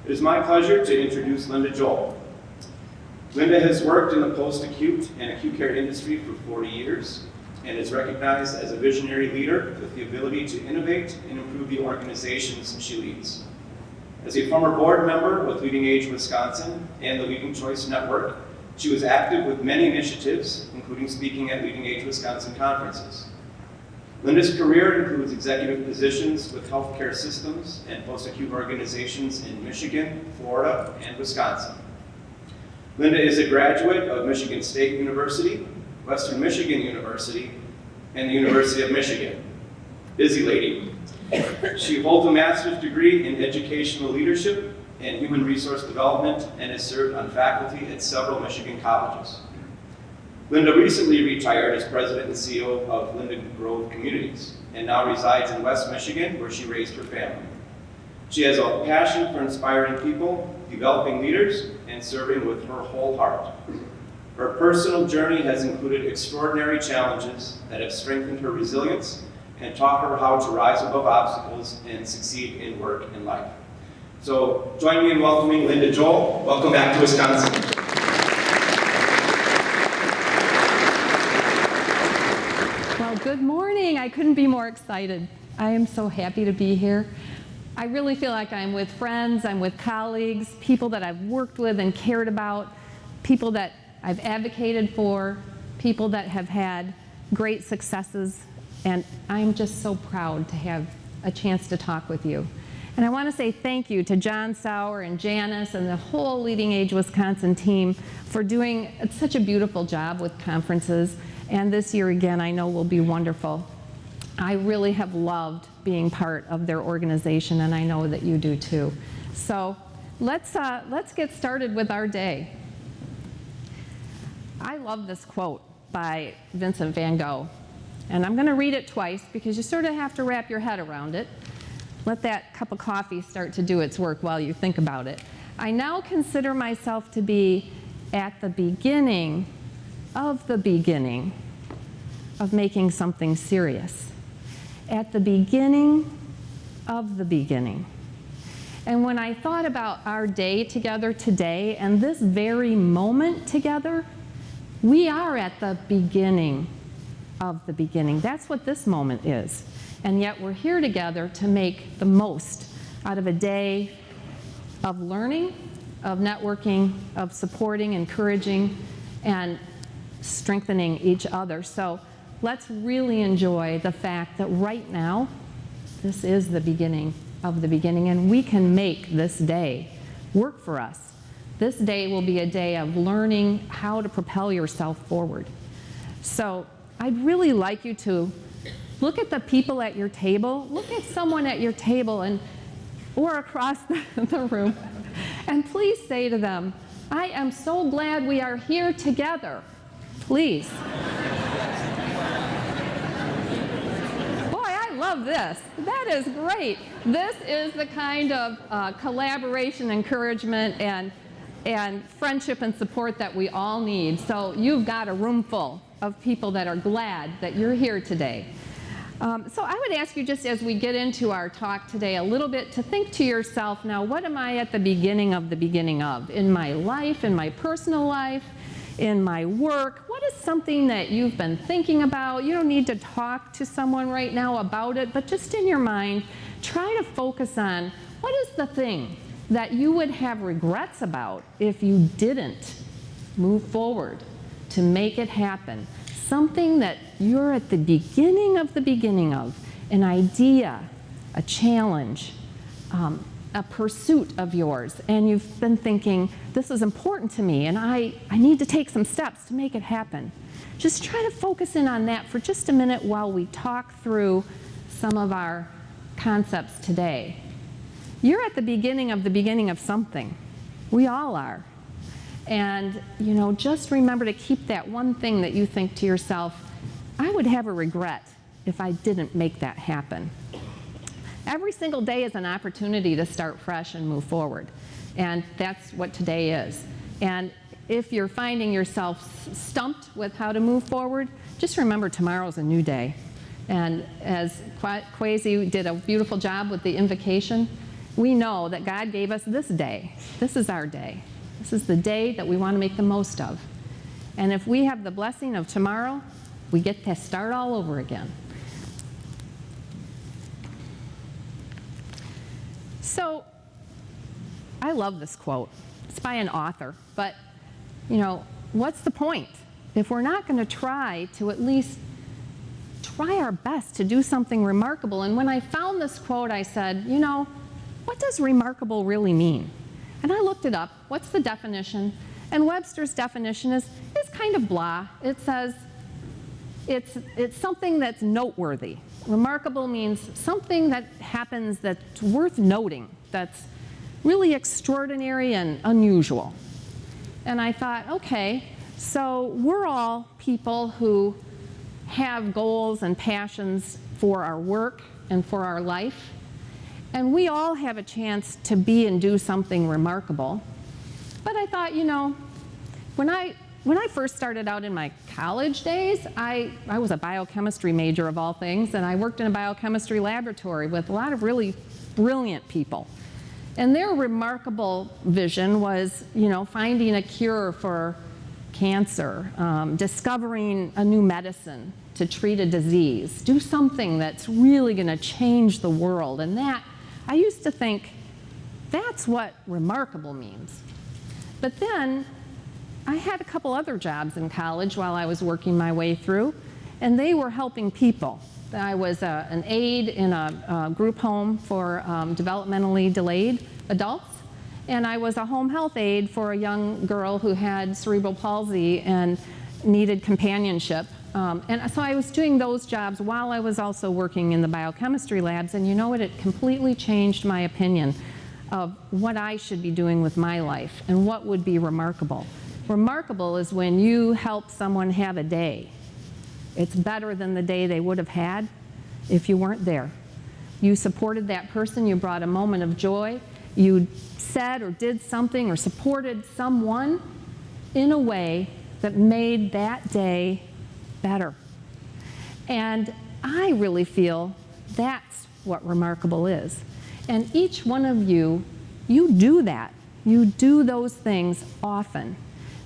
It is my pleasure to introduce Linda Joel. Linda has worked in the post-acute and acute care industry for 40 years and is recognized as a visionary leader with the ability to innovate and improve the organizations she leads. As a former board member with LeadingAge Wisconsin and the Leading Choice Network, she was active with many initiatives, including speaking at LeadingAge Wisconsin conferences. Linda's career includes executive positions with healthcare systems and post-acute organizations in Michigan, Florida, and Wisconsin. Linda is a graduate of Michigan State University, Western Michigan University, and the University of Michigan. Busy lady. She holds a master's degree in educational leadership and human resource development and has served on faculty at several Michigan colleges. Linda recently retired as president and CEO of Linden Grove Communities and now resides in West Michigan, where she raised her family. She has a passion for inspiring people, developing leaders, and serving with her whole heart. Her personal journey has included extraordinary challenges that have strengthened her resilience and taught her how to rise above obstacles and succeed in work and life. So join me in welcoming Linda Joel. Welcome back to Wisconsin. Well, good morning. I couldn't be more excited. I am so happy to be here. I really feel like I'm with friends, I'm with colleagues, people that I've worked with and cared about, people that I've advocated for, people that have had great successes, and I'm just so proud to have a chance to talk with you. And I want to say thank you to John Sauer and Janice and the whole LeadingAge Wisconsin team for doing such a beautiful job with conferences. And this year again, I know will be wonderful. I really have loved being part of their organization, and I know that you do too. So let's get started with our day. I love this quote by Vincent van Gogh, and I'm going to read it twice because you sort of have to wrap your head around it. Let that cup of coffee start to do its work while you think about it. I now consider myself to be at the beginning of making something serious. At the beginning of the beginning. And when I thought about our day together today and this very moment together, we are at the beginning of the beginning. That's what this moment is. And yet we're here together to make the most out of a day of learning, of networking, of supporting, encouraging, and strengthening each other. So let's really enjoy the fact that right now, this is the beginning of the beginning, and we can make this day work for us. This day will be a day of learning how to propel yourself forward. So I'd really like you to look at the people at your table, look at someone at your table or across the room, and please say to them, I am so glad we are here together. Please. Boy, I love this. That is great. This is the kind of collaboration, encouragement, and friendship and support that we all need. So you've got a room full of people that are glad that you're here today. So I would ask you, just as we get into our talk today a little bit, to think to yourself, now what am I at the beginning of in my life, in my personal life, in my work? What is something that you've been thinking about? You don't need to talk to someone right now about it, but just in your mind, try to focus on what is the thing that you would have regrets about if you didn't move forward to make it happen. Something that you're at the beginning of, an idea, a challenge, a pursuit of yours, and you've been thinking, this is important to me, and I need to take some steps to make it happen. Just try to focus in on that for just a minute while we talk through some of our concepts today. You're at the beginning of something. We all are. And, just remember to keep that one thing that you think to yourself, I would have a regret if I didn't make that happen. Every single day is an opportunity to start fresh and move forward. And that's what today is. And if you're finding yourself stumped with how to move forward, just remember tomorrow's a new day. And as Kwesi did a beautiful job with the invocation, we know that God gave us this day. This is our day. This is the day that we want to make the most of. And if we have the blessing of tomorrow, we get to start all over again. So, I love this quote. It's by an author, but, what's the point? If we're not going to try to at least try our best to do something remarkable. And when I found this quote, I said, what does remarkable really mean? And I looked it up. What's the definition? And Webster's definition is kind of blah. It says it's something that's noteworthy. Remarkable means something that happens that's worth noting, that's really extraordinary and unusual. And I thought, okay, so we're all people who have goals and passions for our work and for our life. And we all have a chance to be and do something remarkable. But I thought, when I first started out in my college days, I was a biochemistry major of all things, and I worked in a biochemistry laboratory with a lot of really brilliant people. And their remarkable vision was, finding a cure for cancer, discovering a new medicine to treat a disease, do something that's really going to change the world. And that, I used to think, that's what remarkable means. But then, I had a couple other jobs in college while I was working my way through, and they were helping people. I was an aide in a group home for developmentally delayed adults, and I was a home health aide for a young girl who had cerebral palsy and needed companionship. And so I was doing those jobs while I was also working in the biochemistry labs, and you know what? It completely changed my opinion of what I should be doing with my life and what would be remarkable. Remarkable is when you help someone have a day. It's better than the day they would have had if you weren't there. You supported that person, you brought a moment of joy, you said or did something or supported someone in a way that made that day better. And I really feel that's what remarkable is. And each one of you, you do that. You do those things often.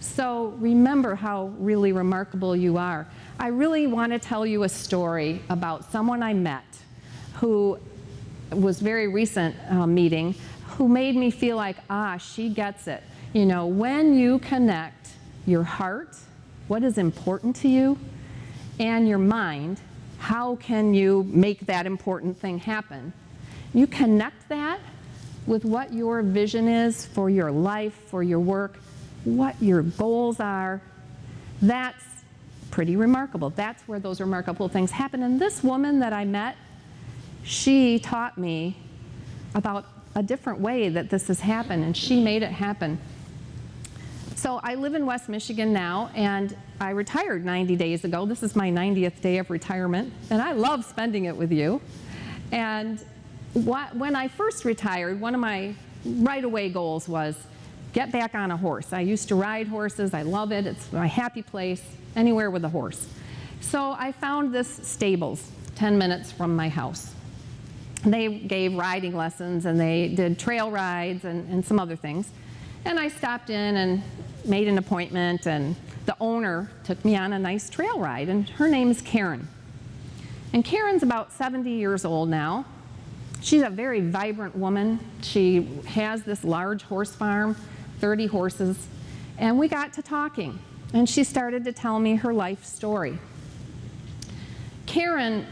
So remember how really remarkable you are. I really want to tell you a story about someone I met who was very recent meeting, who made me feel like, she gets it. When you connect your heart, what is important to you, and your mind, how can you make that important thing happen? You connect that with what your vision is for your life, for your work, what your goals are. That's pretty remarkable. That's where those remarkable things happen. And this woman that I met, she taught me about a different way that this has happened, and she made it happen. So I live in West Michigan now, and I retired 90 days ago. This is my 90th day of retirement, and I love spending it with you. And when I first retired, one of my right-away goals was get back on a horse. I used to ride horses. I love it. It's my happy place, anywhere with a horse. So I found this stables 10 minutes from my house. They gave riding lessons, and they did trail rides and some other things. And I stopped in and made an appointment, and the owner took me on a nice trail ride, and her name is Karen. And Karen's about 70 years old now. She's a very vibrant woman. She has this large horse farm, 30 horses, and we got to talking, and she started to tell me her life story. Karen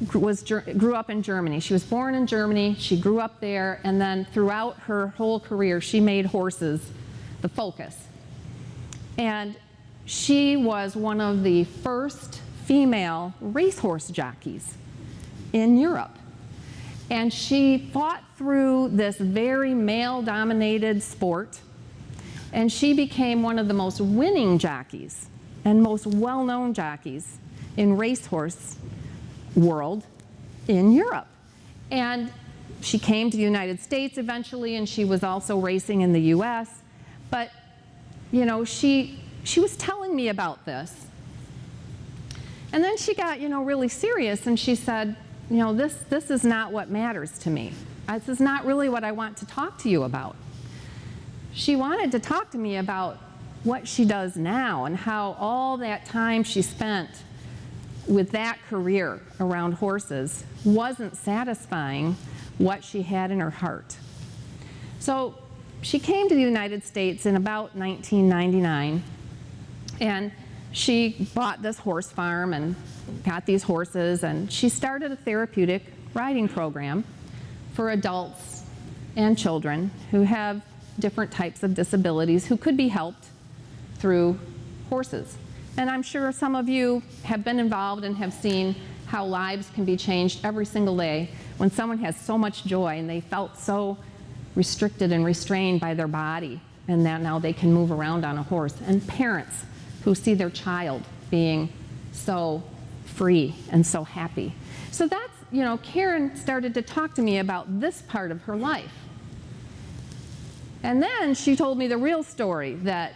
grew up in Germany. She was born in Germany, she grew up there, and then throughout her whole career, she made horses the focus. And she was one of the first female racehorse jockeys in Europe. And she fought through this very male-dominated sport, and she became one of the most winning jockeys and most well-known jockeys in racehorse world in Europe. And she came to the United States eventually, and she was also racing in the US. But, she was telling me about this. And then she got, really serious, and she said, this is not what matters to me. this is not really what I want to talk to you about. She wanted to talk to me about what she does now and how all that time she spent with that career around horses wasn't satisfying what she had in her heart. So she came to the United States in about 1999, and she bought this horse farm and got these horses, and she started a therapeutic riding program for adults and children who have different types of disabilities who could be helped through horses. And I'm sure some of you have been involved and have seen how lives can be changed every single day when someone has so much joy and they felt so restricted and restrained by their body, and that now they can move around on a horse. And parents who see their child being so free and so happy. So that's, Karen started to talk to me about this part of her life. And then she told me the real story that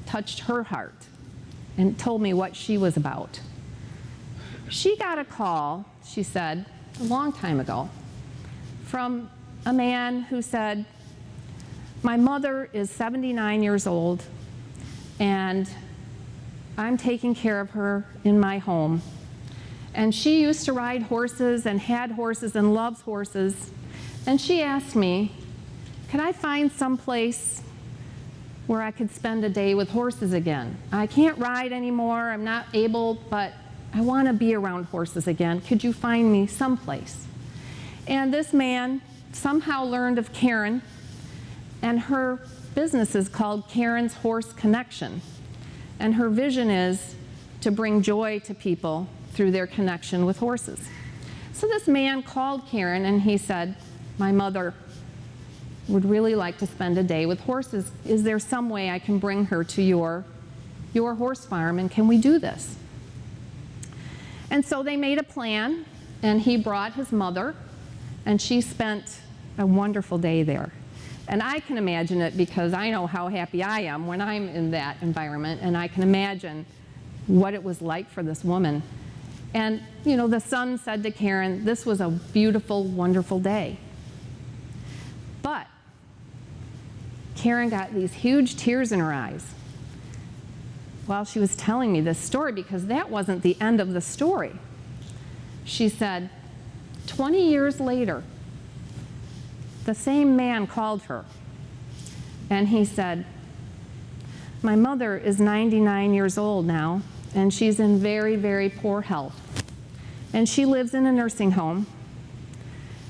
touched her heart and told me what she was about. She got a call, she said, a long time ago, from a man who said, "My mother is 79 years old, and I'm taking care of her in my home. And she used to ride horses and had horses and loves horses. And she asked me, could I find some place where I could spend a day with horses again? I can't ride anymore, I'm not able, but I want to be around horses again. Could you find me someplace?" And this man somehow learned of Karen, and her business is called Karen's Horse Connection. And her vision is to bring joy to people through their connection with horses. So this man called Karen and he said, "My mother would really like to spend a day with horses. Is there some way I can bring her to your horse farm, and can we do this?" And so they made a plan, and he brought his mother, and she spent a wonderful day there. And I can imagine it because I know how happy I am when I'm in that environment, and I can imagine what it was like for this woman. And, the son said to Karen, this was a beautiful, wonderful day. But Karen got these huge tears in her eyes while she was telling me this story, because that wasn't the end of the story. She said, 20 years later, the same man called her, and he said, "My mother is 99 years old now, and she's in very, very poor health. And she lives in a nursing home.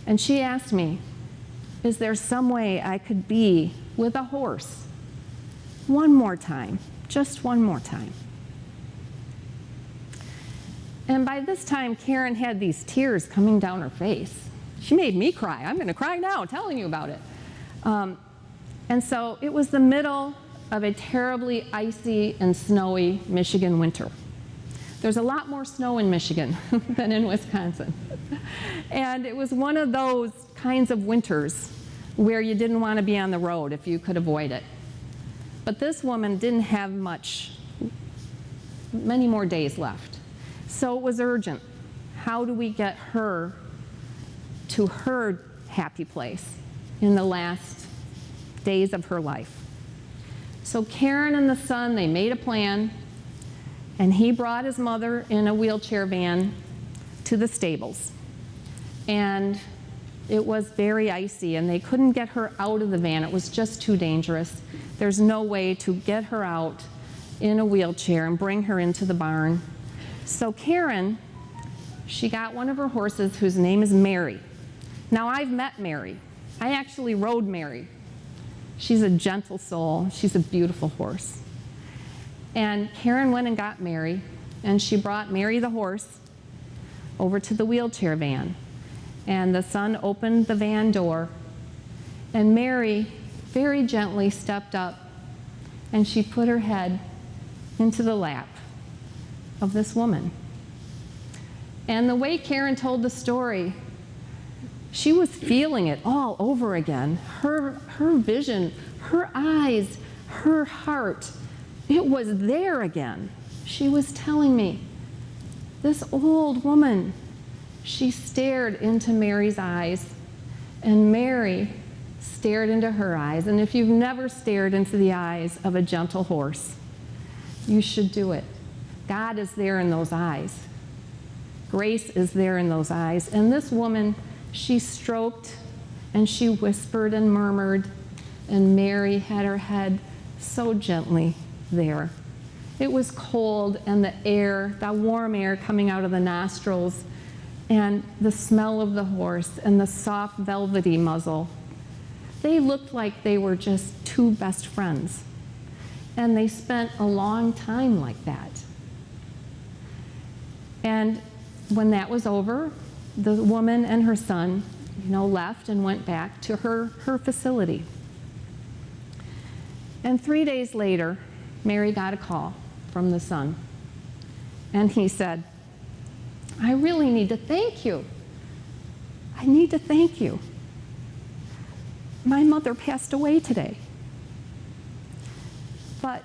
And she asked me, is there some way I could be with a horse one more time, just one more time?" And by this time, Karen had these tears coming down her face. She made me cry. I'm going to cry now telling you about it. And so it was the middle of a terribly icy and snowy Michigan winter. There's a lot more snow in Michigan than in Wisconsin. And it was one of those kinds of winters where you didn't want to be on the road if you could avoid it. But this woman didn't have many more days left. So it was urgent. How do we get her to her happy place in the last days of her life? So Karen and the son, they made a plan, and he brought his mother in a wheelchair van to the stables. And it was very icy, and they couldn't get her out of the van. It was just too dangerous. There's no way to get her out in a wheelchair and bring her into the barn. So Karen, she got one of her horses whose name is Mary. Now, I've met Mary. I actually rode Mary. She's a gentle soul. She's a beautiful horse. And Karen went and got Mary, and she brought Mary the horse over to the wheelchair van. And the son opened the van door, and Mary very gently stepped up, and she put her head into the lap of this woman. And the way Karen told the story, she was feeling it all over again. Her vision, her eyes, her heart, it was there again. She was telling me, this old woman, she stared into Mary's eyes, And Mary stared into her eyes. And if you've never stared into the eyes of a gentle horse, you should do it. God is there in those eyes. Grace is there in those eyes. And this woman, she stroked and she whispered and murmured, and Mary had her head so gently there. It was cold, and the air, that warm air coming out of the nostrils, and the smell of the horse, and the soft velvety muzzle. They looked like they were just two best friends. And they spent a long time like that. And when that was over, the woman and her son, left and went back to her facility. And 3 days later, Mary got a call from the son. And he said, I really need to thank you. I need to thank you. My mother passed away today. But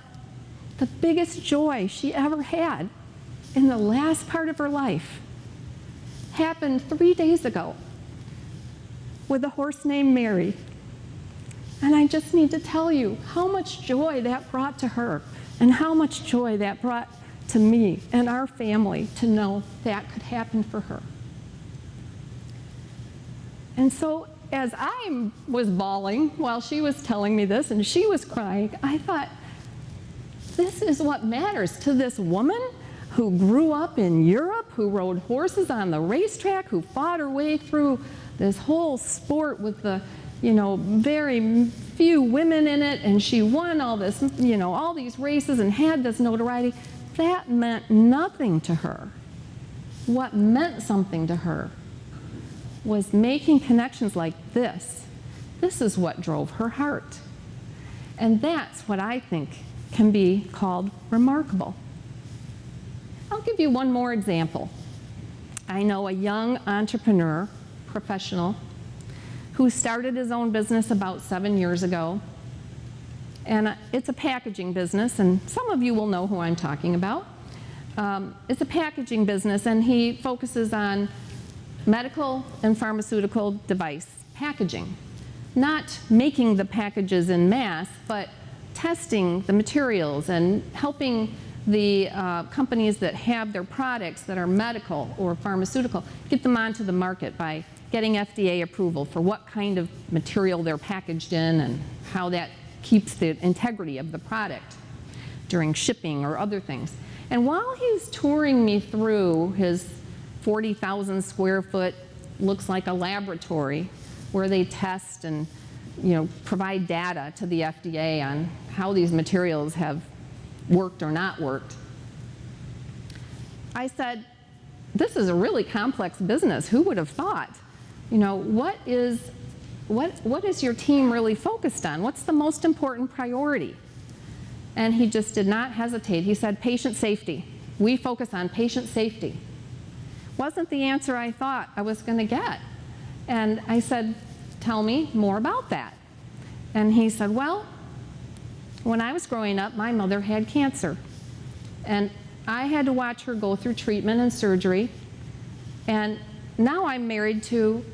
the biggest joy she ever had in the last part of her life happened 3 days ago with a horse named Mary. And I just need to tell you how much joy that brought to her and how much joy that brought to me and our family to know that could happen for her. And so as I was bawling while she was telling me this and she was crying, I thought, this is what matters to this woman who grew up in Europe, who rode horses on the racetrack, who fought her way through this whole sport with the, very few women in it, and she won all this, all these races and had this notoriety. That meant nothing to her. What meant something to her was making connections like this. This is what drove her heart. And that's what I think can be called remarkable. I'll give you one more example. I know a young entrepreneur, professional, who started his own business about 7 years ago. And it's a packaging business, and some of you will know who I'm talking about. It's a packaging business, and he focuses on medical and pharmaceutical device packaging. Not making the packages in mass, but testing the materials and helping the companies that have their products that are medical or pharmaceutical get them onto the market by getting FDA approval for what kind of material they're packaged in and how that keeps the integrity of the product during shipping or other things. And while he's touring me through his 40,000 square foot, looks like a laboratory where they test and provide data to the FDA on how these materials have worked or not worked, I said, this is a really complex business. Who would have thought? What is your team really focused on? What's the most important priority? And he just did not hesitate. He said, patient safety. We focus on patient safety. Wasn't the answer I thought I was going to get. And I said, tell me more about that. And he said, well, when I was growing up, my mother had cancer. And I had to watch her go through treatment and surgery. And now I'm married to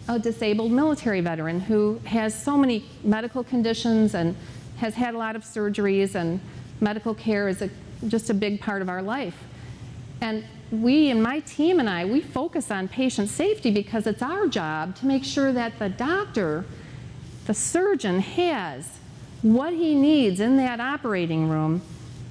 a disabled military veteran who has so many medical conditions and has had a lot of surgeries, and medical care is just a big part of our life. And we, and my team and I, we focus on patient safety because it's our job to make sure that the doctor, the surgeon, has what he needs in that operating room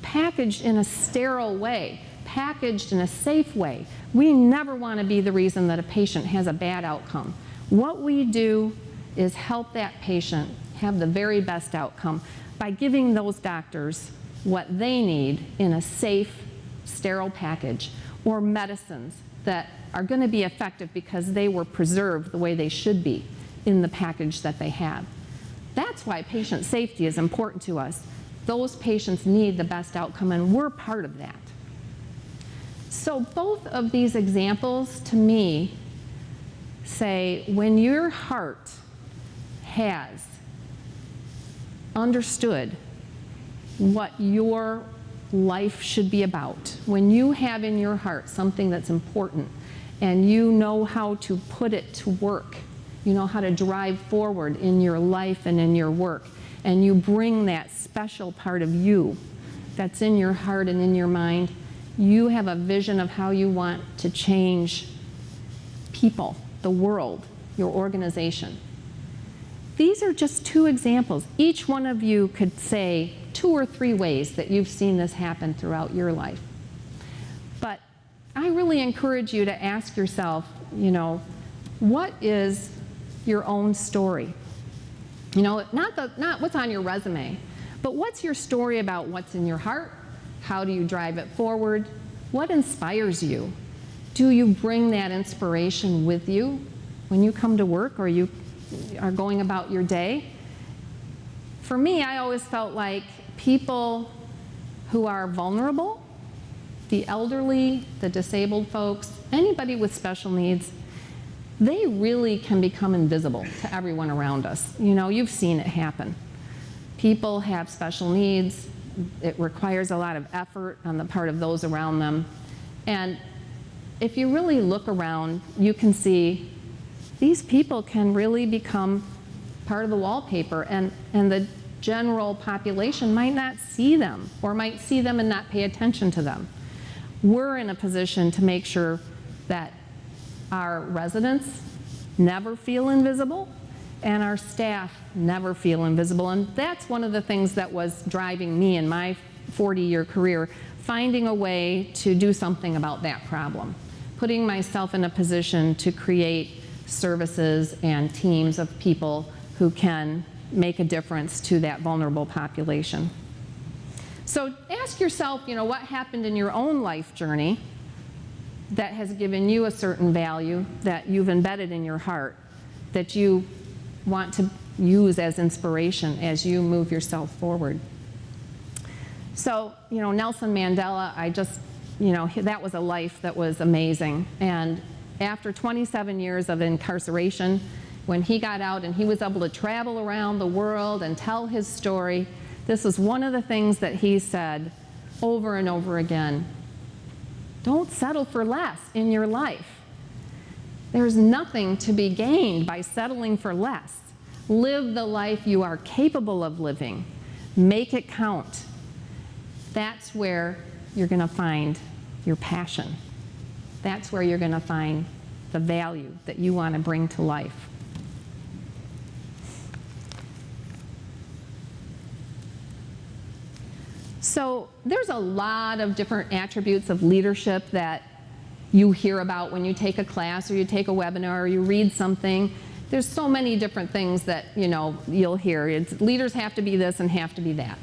packaged in a sterile way, packaged in a safe way. We never want to be the reason that a patient has a bad outcome. What we do is help that patient have the very best outcome by giving those doctors what they need in a safe, sterile package, or medicines that are going to be effective because they were preserved the way they should be in the package that they have. That's why patient safety is important to us. Those patients need the best outcome, and we're part of that. So both of these examples, to me, say when your heart has understood what your life should be about, when you have in your heart something that's important and you know how to put it to work You know how to drive forward in your life and in your work. And you bring that special part of you that's in your heart and in your mind. You have a vision of how you want to change people, the world, your organization. These are just 2 examples. Each one of you could say 2 or 3 ways that you've seen this happen throughout your life. But I really encourage you to ask yourself, you know, what is your own story? You know, not what's on your resume, but what's your story about what's in your heart? How do you drive it forward? What inspires you? Do you bring that inspiration with you when you come to work or you are going about your day? For me, I always felt like people who are vulnerable, the elderly, the disabled folks, anybody with special needs, they really can become invisible to everyone around us. You know, you've seen it happen. People have special needs. It requires a lot of effort on the part of those around them. And if you really look around, you can see these people can really become part of the wallpaper, and the general population might not see them, or might see them and not pay attention to them. We're in a position to make sure that our residents never feel invisible and our staff never feel invisible. And that's one of the things that was driving me in my 40-year career, finding a way to do something about that problem, putting myself in a position to create services and teams of people who can make a difference to that vulnerable population. So ask yourself, you know, what happened in your own life journey that has given you a certain value that you've embedded in your heart, that you want to use as inspiration as you move yourself forward. So, you know, Nelson Mandela, that was a life that was amazing. And after 27 years of incarceration, when he got out and he was able to travel around the world and tell his story, this was one of the things that he said over and over again. Don't settle for less in your life. There's nothing to be gained by settling for less. Live the life you are capable of living. Make it count. That's where you're going to find your passion. That's where you're going to find the value that you want to bring to life. So there's a lot of different attributes of leadership that you hear about when you take a class or you take a webinar or you read something. There's so many different things that, you know, you'll hear. Leaders have to be this and have to be that.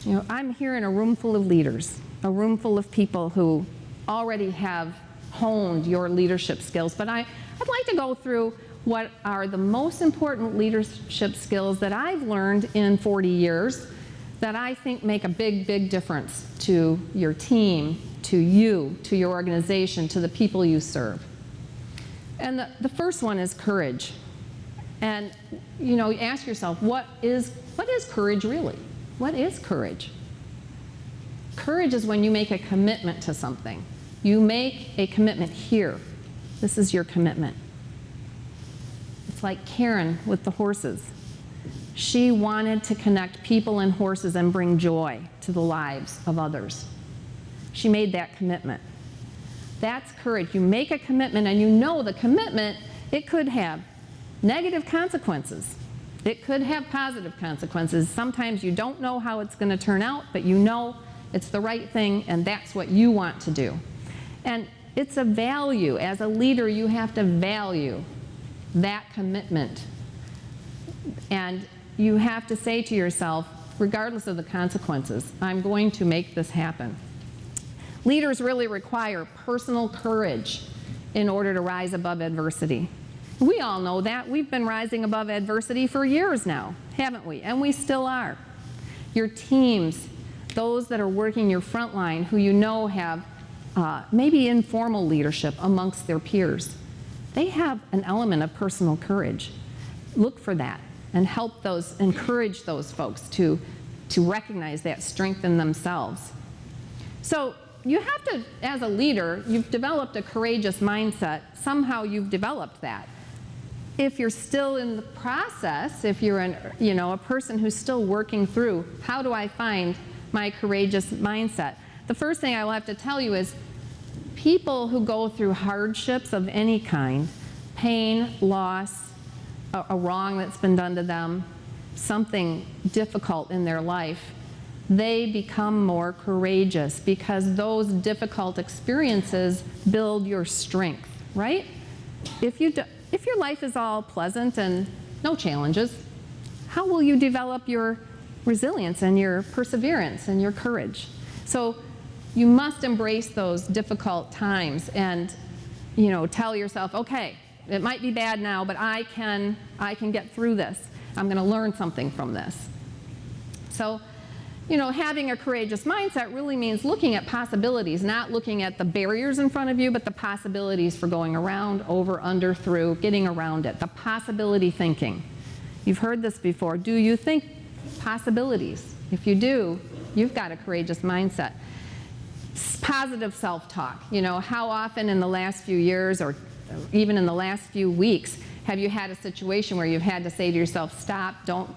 You know, I'm here in a room full of leaders, a room full of people who already have honed your leadership skills. But I'd like to go through what are the most important leadership skills that I've learned in 40 years that I think make a big, big difference to your team, to you, to your organization, to the people you serve. And the first one is courage. And you know, you ask yourself, what is courage really? What is courage? Courage is when you make a commitment to something. You make a commitment here. This is your commitment. It's like Karen with the horses. She wanted to connect people and horses and bring joy to the lives of others. She made that commitment. That's courage. You make a commitment and you know the commitment, it could have negative consequences. It could have positive consequences. Sometimes you don't know how it's going to turn out, but you know it's the right thing and that's what you want to do. And it's a value. As a leader, you have to value that commitment. And you have to say to yourself, regardless of the consequences, I'm going to make this happen. Leaders really require personal courage in order to rise above adversity. We all know that. We've been rising above adversity for years now, haven't we? And we still are. Your teams, those that are working your front line, who you know have maybe informal leadership amongst their peers, they have an element of personal courage. Look for that and encourage those folks to recognize that strength in themselves. So you have to, as a leader, you've developed a courageous mindset. Somehow you've developed that. if you're still in the process, if you're a person who's still working through, how do I find my courageous mindset? The first thing I will have to tell you is people who go through hardships of any kind, pain, loss, a wrong that's been done to them, something difficult in their life, they become more courageous because those difficult experiences build your strength, right? If your life is all pleasant and no challenges, how will you develop your resilience and your perseverance and your courage? So you must embrace those difficult times and tell yourself, okay, it might be bad now, but I can get through this. I'm going to learn something from this. So, having a courageous mindset really means looking at possibilities, not looking at the barriers in front of you, but the possibilities for going around, over, under, through, getting around it. The possibility thinking. You've heard this before. Do you think possibilities? If you do, you've got a courageous mindset. Positive self-talk. How often in the last few years or even in the last few weeks have you had a situation where you've had to say to yourself, stop, don't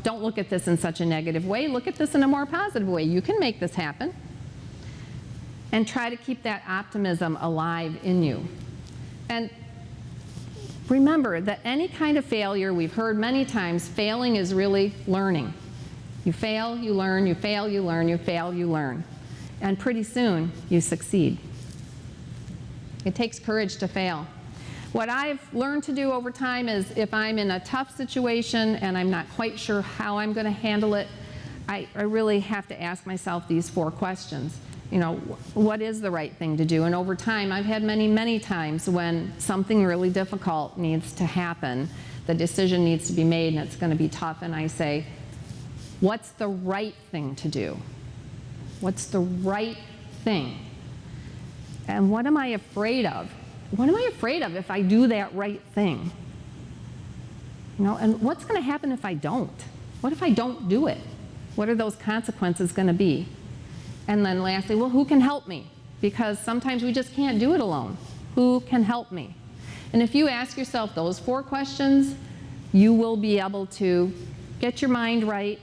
look at this in such a negative way, look at this in a more positive way. You can make this happen. And try to keep that optimism alive in you. And remember that any kind of failure, we've heard many times, failing is really learning. You fail, you learn, you fail, you learn, you fail, you learn. And pretty soon, you succeed. It takes courage to fail. What I've learned to do over time is if I'm in a tough situation and I'm not quite sure how I'm going to handle it, I really have to ask myself these 4 questions. What is the right thing to do? And over time, I've had many, many times when something really difficult needs to happen, the decision needs to be made and it's going to be tough, and I say, what's the right thing to do? What's the right thing? And what am I afraid of? What am I afraid of if I do that right thing? And what's going to happen if I don't? What if I don't do it? What are those consequences going to be? And then lastly, well, who can help me? Because sometimes we just can't do it alone. Who can help me? And if you ask yourself those 4 questions, you will be able to get your mind right,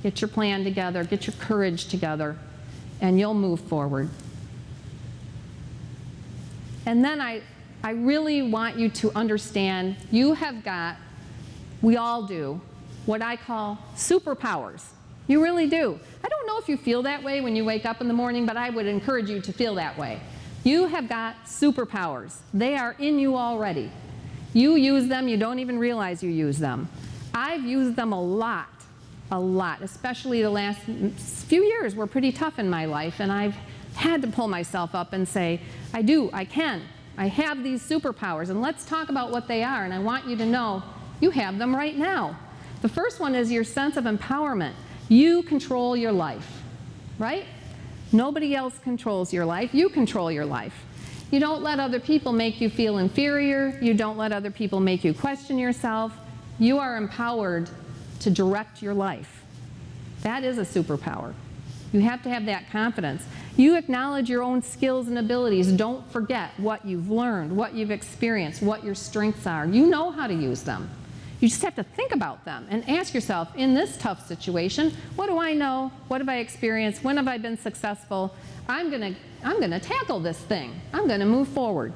get your plan together, get your courage together, and you'll move forward. And then I really want you to understand you have got, we all do, what I call superpowers. You really do. I don't know if you feel that way when you wake up in the morning, but I would encourage you to feel that way. You have got superpowers. They are in you already. You use them, you don't even realize you use them. I've used them a lot, especially the last few years were pretty tough in my life, and I've had to pull myself up and say, I do, I can. I have these superpowers, and let's talk about what they are, and I want you to know you have them right now. The first one is your sense of empowerment. You control your life, right? Nobody else controls your life. You control your life. You don't let other people make you feel inferior. You don't let other people make you question yourself. You are empowered to direct your life. That is a superpower. You have to have that confidence. You acknowledge your own skills and abilities. Don't forget what you've learned, what you've experienced, what your strengths are. You know how to use them. You just have to think about them and ask yourself, in this tough situation, what do I know? What have I experienced? When have I been successful? I'm gonna tackle this thing. I'm gonna move forward.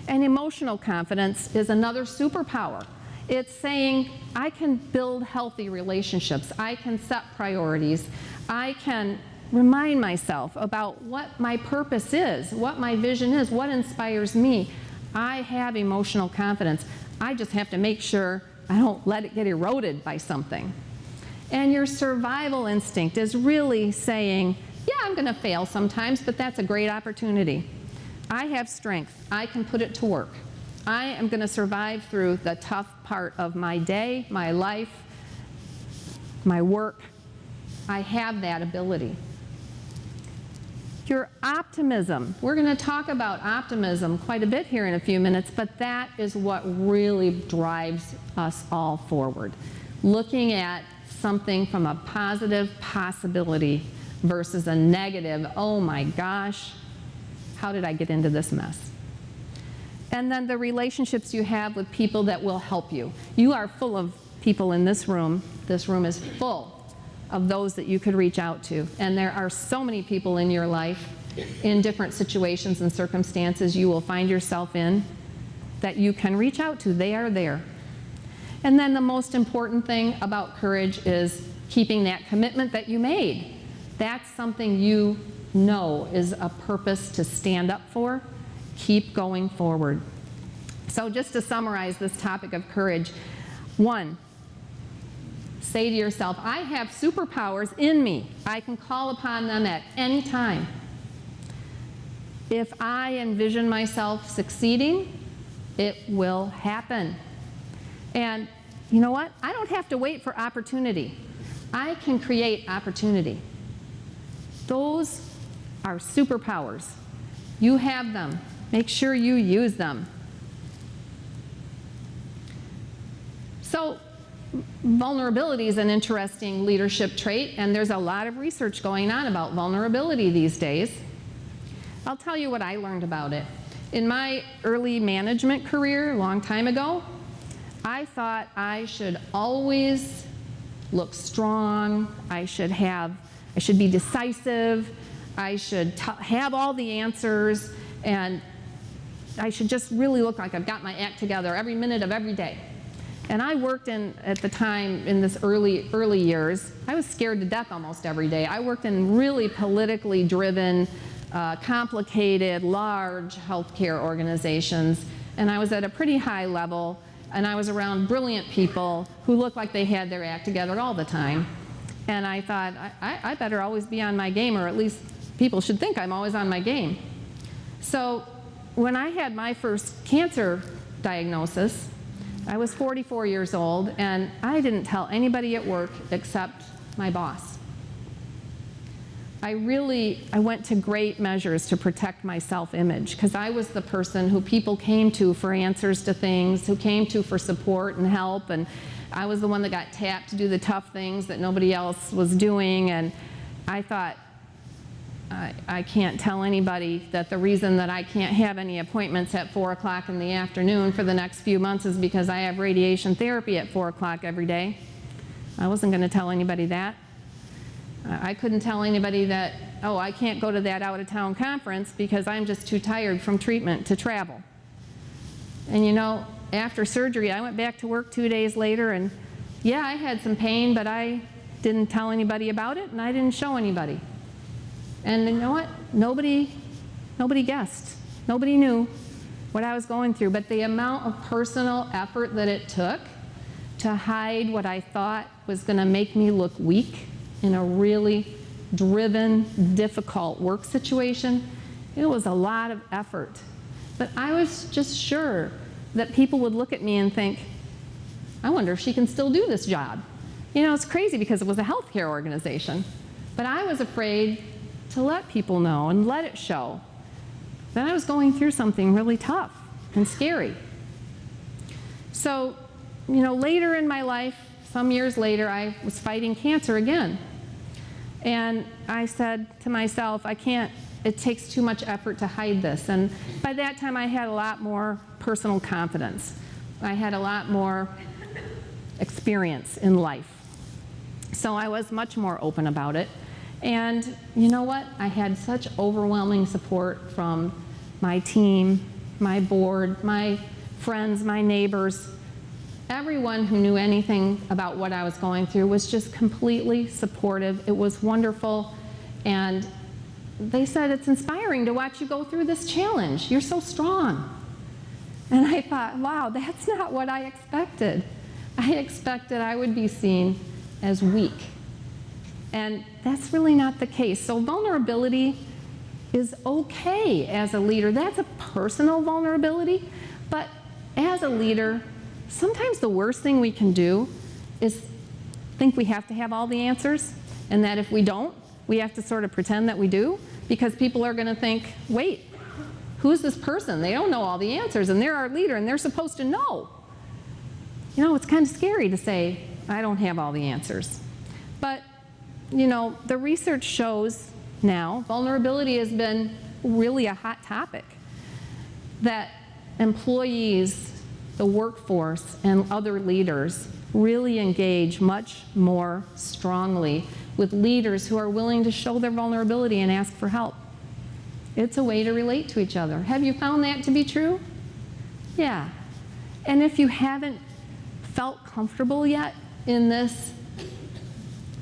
And emotional confidence is another superpower. It's saying, I can build healthy relationships. I can set priorities. I can remind myself about what my purpose is, what my vision is, what inspires me. I have emotional confidence. I just have to make sure I don't let it get eroded by something. And your survival instinct is really saying, yeah, I'm going to fail sometimes, but that's a great opportunity. I have strength. I can put it to work. I am going to survive through the tough part of my day, my life, my work. I have that ability. Your optimism. We're going to talk about optimism quite a bit here in a few minutes, but that is what really drives us all forward. Looking at something from a positive possibility versus a negative, oh my gosh, how did I get into this mess? And then the relationships you have with people that will help you. You are full of people in this room. This room is full of those that you could reach out to. And there are so many people in your life in different situations and circumstances you will find yourself in that you can reach out to. They are there. And then the most important thing about courage is keeping that commitment that you made. That's something you know is a purpose to stand up for. Keep going forward. So just to summarize this topic of courage, 1, say to yourself, I have superpowers in me. I can call upon them at any time. If I envision myself succeeding, it will happen. And you know what? I don't have to wait for opportunity. I can create opportunity. Those are superpowers. You have them. Make sure you use them. So, vulnerability is an interesting leadership trait, and there's a lot of research going on about vulnerability these days. I'll tell you what I learned about it. In my early management career, a long time ago, I thought I should always look strong, I should be decisive, I should have all the answers, and I should just really look like I've got my act together every minute of every day. And I worked at the time, in this early years, I was scared to death almost every day. I worked in really politically driven, complicated, large healthcare organizations, and I was at a pretty high level, and I was around brilliant people who looked like they had their act together all the time. And I thought, I better always be on my game, or at least people should think I'm always on my game. So when I had my first cancer diagnosis, I was 44 years old, and I didn't tell anybody at work except my boss. I went to great measures to protect my self-image, because I was the person who people came to for answers to things, who came to for support and help, and I was the one that got tapped to do the tough things that nobody else was doing, and I thought, I can't tell anybody that the reason that I can't have any appointments at 4 o'clock in the afternoon for the next few months is because I have radiation therapy at 4 o'clock every day. I wasn't going to tell anybody that. I couldn't tell anybody that, oh, I can't go to that out-of-town conference because I'm just too tired from treatment to travel. And you know, after surgery, I went back to work 2 days later, and yeah, I had some pain, but I didn't tell anybody about it, and I didn't show anybody. And you know what? Nobody guessed. Nobody knew what I was going through. But the amount of personal effort that it took to hide what I thought was going to make me look weak in a really driven, difficult work situation, it was a lot of effort. But I was just sure that people would look at me and think, I wonder if she can still do this job. You know, it's crazy because it was a healthcare organization. But I was afraid to let people know and let it show that I was going through something really tough and scary. So, you know, later in my life, some years later, I was fighting cancer again. And I said to myself, it takes too much effort to hide this. And by that time, I had a lot more personal confidence. I had a lot more experience in life. So I was much more open about it. And you know what? I had such overwhelming support from my team, my board, my friends, my neighbors. Everyone who knew anything about what I was going through was just completely supportive. It was wonderful. And they said, it's inspiring to watch you go through this challenge. You're so strong. And I thought, wow, that's not what I expected. I expected I would be seen as weak. And that's really not the case. So vulnerability is okay as a leader. That's a personal vulnerability. But as a leader, sometimes the worst thing we can do is think we have to have all the answers, and that if we don't, we have to sort of pretend that we do, because people are going to think, wait, who's this person? They don't know all the answers, and they're our leader, and they're supposed to know. You know, it's kind of scary to say, I don't have all the answers. But you know, the research shows now, vulnerability has been really a hot topic, that employees, the workforce, and other leaders really engage much more strongly with leaders who are willing to show their vulnerability and ask for help. It's a way to relate to each other. Have you found that to be true? Yeah. And if you haven't felt comfortable yet in this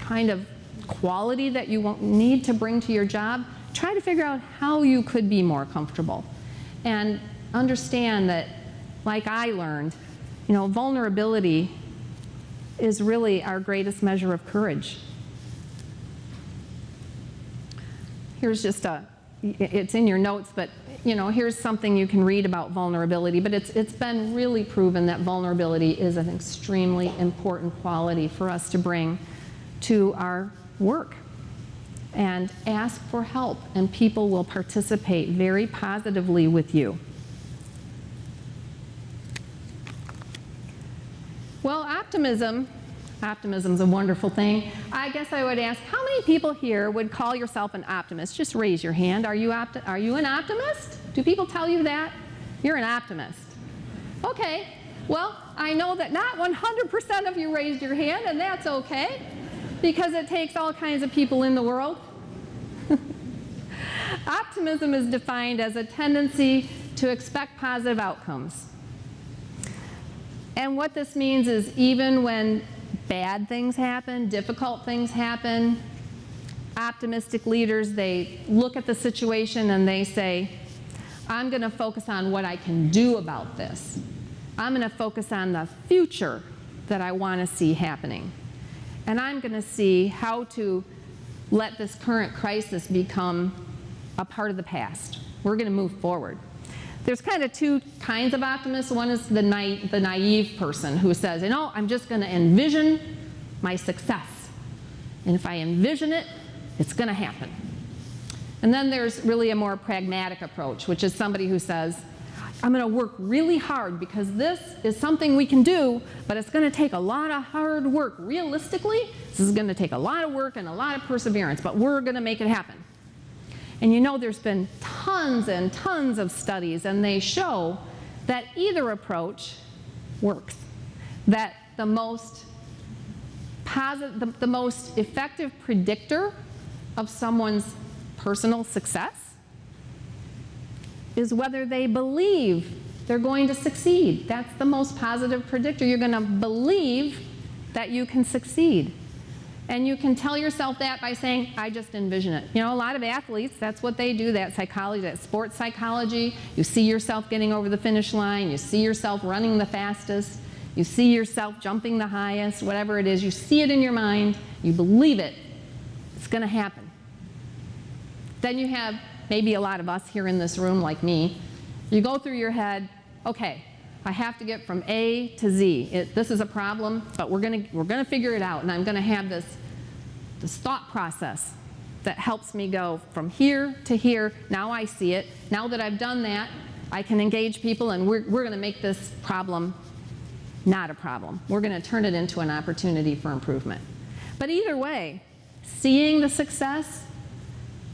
kind of quality that you won't need to bring to your job, try to figure out how you could be more comfortable. And understand that, like I learned, vulnerability is really our greatest measure of courage. Here's just it's in your notes, but here's something you can read about vulnerability, but it's been really proven that vulnerability is an extremely important quality for us to bring to our work. And ask for help, and people will participate very positively with you. Well, optimism's a wonderful thing. I guess I would ask, how many people here would call yourself an optimist? Just raise your hand. Are you an optimist? Do people tell you that? You're an optimist. Okay. Well, I know that not 100% of you raised your hand, and that's okay, because it takes all kinds of people in the world. Optimism is defined as a tendency to expect positive outcomes. And what this means is even when bad things happen, difficult things happen, optimistic leaders, they look at the situation and they say, I'm going to focus on what I can do about this. I'm going to focus on the future that I want to see happening. And I'm going to see how to let this current crisis become a part of the past. We're going to move forward. There's kind of two kinds of optimists. One is the naive person who says, I'm just going to envision my success. And if I envision it, it's going to happen. And then there's really a more pragmatic approach, which is somebody who says, I'm going to work really hard because this is something we can do, but it's going to take a lot of hard work. Realistically, this is going to take a lot of work and a lot of perseverance, but we're going to make it happen. And there's been tons and tons of studies, and they show that either approach works. That the most effective predictor of someone's personal success is whether they believe they're going to succeed. That's the most positive predictor. You're going to believe that you can succeed. And you can tell yourself that by saying, I just envision it. A lot of athletes, that's what they do, that psychology, that sports psychology. You see yourself getting over the finish line. You see yourself running the fastest. You see yourself jumping the highest, whatever it is. You see it in your mind. You believe it. It's going to happen. Then you have maybe a lot of us here in this room like me. You go through your head, okay, I have to get from A to Z. This is a problem, but we're gonna figure it out, and I'm gonna have this thought process that helps me go from here to here. Now I see it. Now that I've done that, I can engage people, and we're gonna make this problem not a problem. We're gonna turn it into an opportunity for improvement. But either way, seeing the success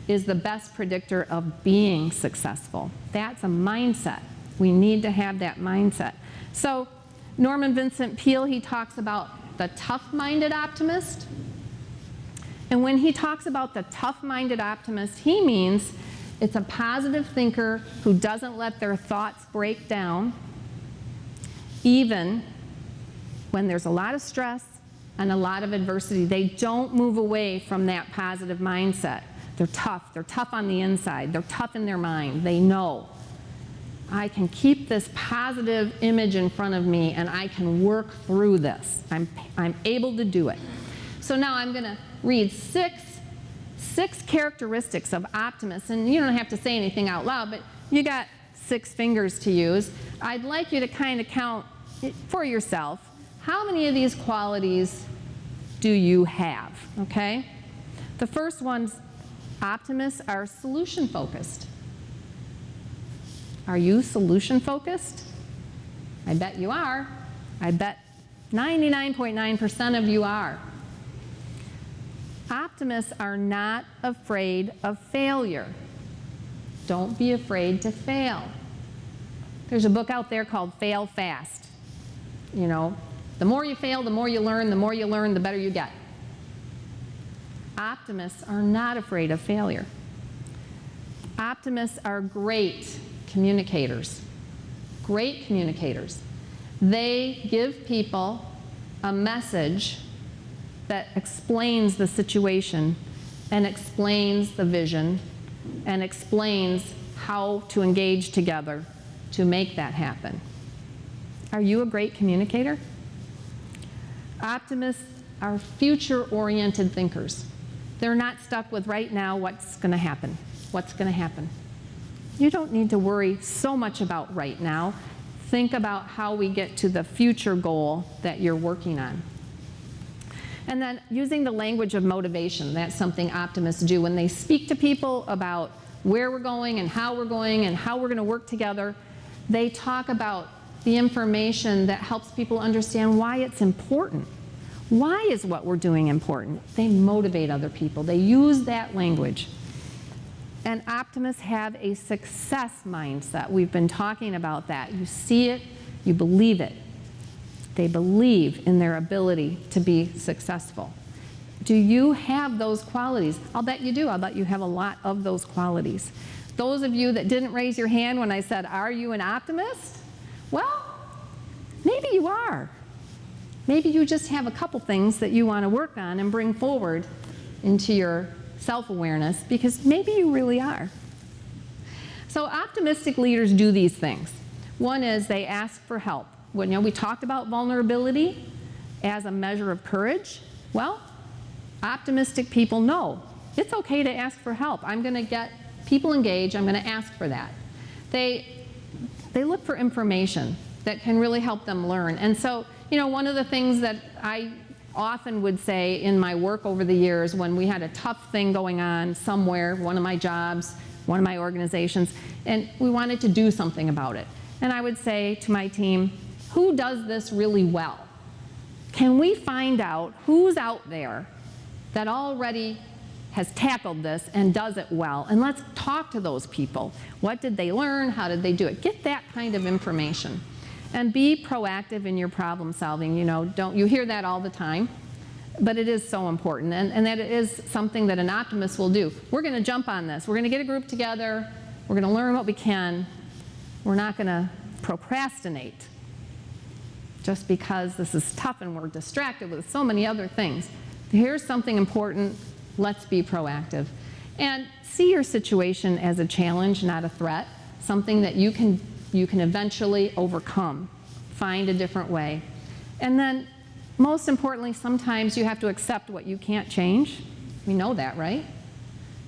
is the best predictor of being successful. That's a mindset. We need to have that mindset. So Norman Vincent Peale, he talks about the tough-minded optimist. And when he talks about the tough-minded optimist, he means it's a positive thinker who doesn't let their thoughts break down, even when there's a lot of stress and a lot of adversity. They don't move away from that positive mindset. They're tough. They're tough on the inside. They're tough in their mind. They know, I can keep this positive image in front of me, and I can work through this. I'm able to do it. So now I'm going to read six characteristics of optimists, and you don't have to say anything out loud, but you got 6 fingers to use. I'd like you to kind of count for yourself, how many of these qualities do you have, okay? The first one's optimists are solution-focused. Are you solution-focused? I bet you are. I bet 99.9% of you are. Optimists are not afraid of failure. Don't be afraid to fail. There's a book out there called Fail Fast. You know, the more you fail, the more you learn, the more you learn, the better you get. Optimists are not afraid of failure. Optimists are great communicators. Great communicators. They give people a message that explains the situation and explains the vision and explains how to engage together to make that happen. Are you a great communicator? Optimists are future-oriented thinkers. They're not stuck with right now, what's going to happen. What's going to happen? You don't need to worry so much about right now. Think about how we get to the future goal that you're working on. And then using the language of motivation, that's something optimists do. When they speak to people about where we're going and how we're going to work together, they talk about the information that helps people understand why it's important. Why is what we're doing important? They motivate other people. They use that language. And optimists have a success mindset. We've been talking about that. You see it, you believe it. They believe in their ability to be successful. Do you have those qualities? I'll bet you do. I'll bet you have a lot of those qualities. Those of you that didn't raise your hand when I said, are you an optimist? Well, maybe you are. Maybe you just have a couple things that you want to work on and bring forward into your self-awareness, because maybe you really are. So optimistic leaders do these things. One is they ask for help. Well, you know, we talked about vulnerability as a measure of courage. Well, optimistic people know it's okay to ask for help. I'm going to get people engaged. I'm going to ask for that. They look for information that can really help them learn. And so, you know, one of the things that I often would say in my work over the years when we had a tough thing going on somewhere, one of my jobs, one of my organizations, and we wanted to do something about it. And I would say to my team, who does this really well? Can we find out who's out there that already has tackled this and does it well? And let's talk to those people. What did they learn? How did they do it? Get that kind of information. And be proactive in your problem solving. You know, you hear that all the time, but it is so important. And that it is something that an optimist will do. We're going to jump on this. We're going to get a group together. We're going to learn what we can. We're not going to procrastinate just because this is tough and we're distracted with so many other things. Here's something important. Let's be proactive. And see your situation as a challenge, not a threat, something that you can eventually overcome. Find a different way. And then, most importantly, sometimes you have to accept what you can't change. We know that, right?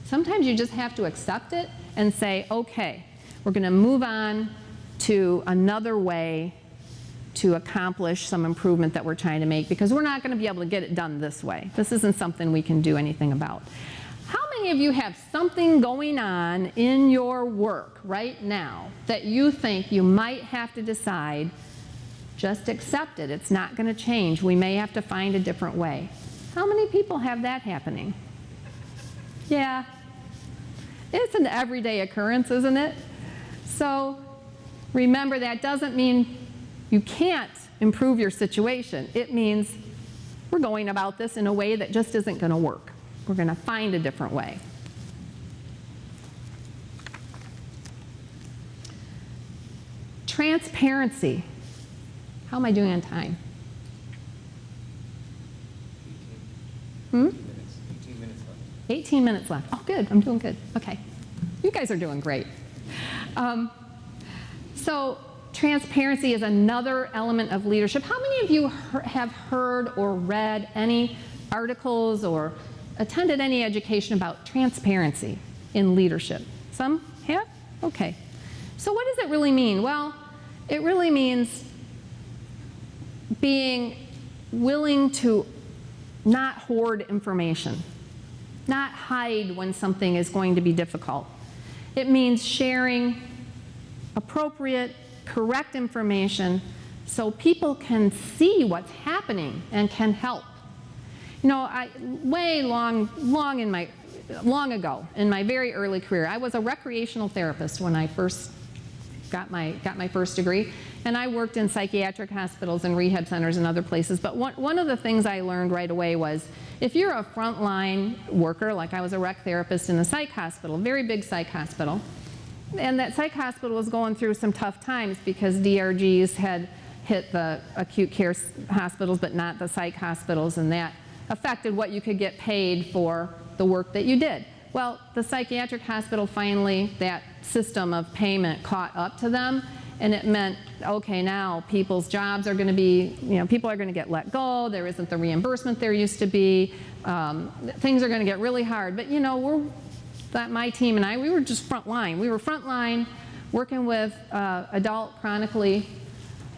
Sometimes you just have to accept it and say, okay, we're going to move on to another way to accomplish some improvement that we're trying to make, because we're not going to be able to get it done this way. This isn't something we can do anything about. How many of you have something going on in your work right now that you think you might have to decide, just accept it, it's not going to change, we may have to find a different way? How many people have that happening? Yeah. It's an everyday occurrence, isn't it? So remember, that doesn't mean you can't improve your situation. It means we're going about this in a way that just isn't going to work. We're going to find a different way. Transparency. How am I doing on time? 18 minutes left. 18 minutes left. Oh, good. I'm doing good. Okay. You guys are doing great. So transparency is another element of leadership. How many of you have heard or read any articles or attended any education about transparency in leadership? Some have? Okay. So what does it really mean? Well, it really means being willing to not hoard information, not hide when something is going to be difficult. It means sharing appropriate, correct information so people can see what's happening and can help. You know, long ago, in my very early career, I was a recreational therapist when I first got my first degree. And I worked in psychiatric hospitals and rehab centers and other places. But one of the things I learned right away was if you're a frontline worker, like I was a rec therapist in a psych hospital, very big psych hospital, and that psych hospital was going through some tough times because DRGs had hit the acute care hospitals but not the psych hospitals, and that affected what you could get paid for the work that you did. Well, the psychiatric hospital finally, that system of payment caught up to them, and it meant, okay, now people's jobs are going to be, people are going to get let go, there isn't the reimbursement there used to be, things are going to get really hard. But my team and I, we were just frontline. We were frontline working with adult chronically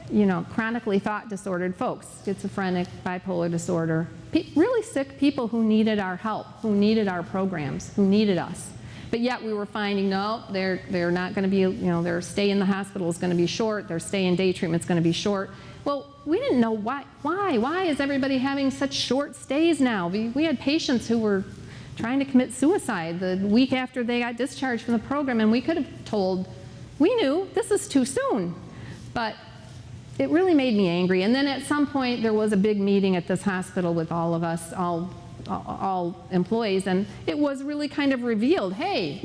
thought disordered folks, schizophrenic, bipolar disorder, really sick people who needed our help, who needed our programs, who needed us. But yet we were finding, no, they're not going to be, their stay in the hospital is going to be short, their stay in day treatment is going to be short. Well, we didn't know why. Why is everybody having such short stays now? We had patients who were trying to commit suicide the week after they got discharged from the program, and we could have told, we knew this is too soon. But it really made me angry. And then at some point there was a big meeting at this hospital with all of us, all employees, and it was really kind of revealed, hey,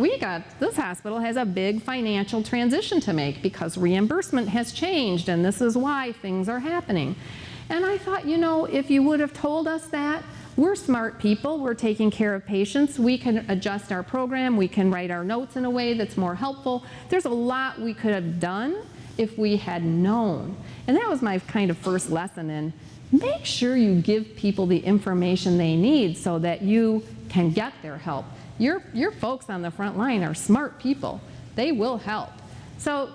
this hospital has a big financial transition to make because reimbursement has changed and this is why things are happening. And I thought, if you would have told us that, we're smart people, we're taking care of patients, we can adjust our program, we can write our notes in a way that's more helpful. There's a lot we could have done if we had known. And that was my kind of first lesson in make sure you give people the information they need so that you can get their help. Your folks on the front line are smart people. They will help. So,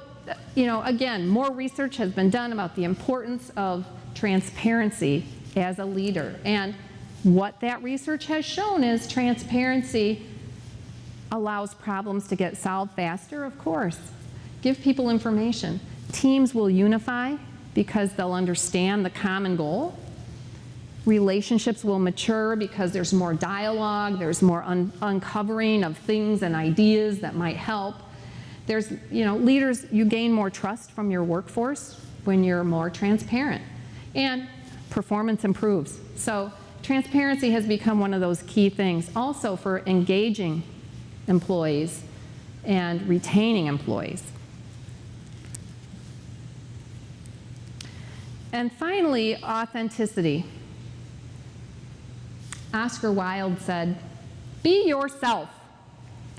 again, more research has been done about the importance of transparency as a leader. And what that research has shown is transparency allows problems to get solved faster, of course. Give people information. Teams will unify because they'll understand the common goal. Relationships will mature because there's more dialogue, there's more uncovering of things and ideas that might help. There's, leaders, you gain more trust from your workforce when you're more transparent. And performance improves. So transparency has become one of those key things. Also for engaging employees and retaining employees. And finally, authenticity. Oscar Wilde said, be yourself.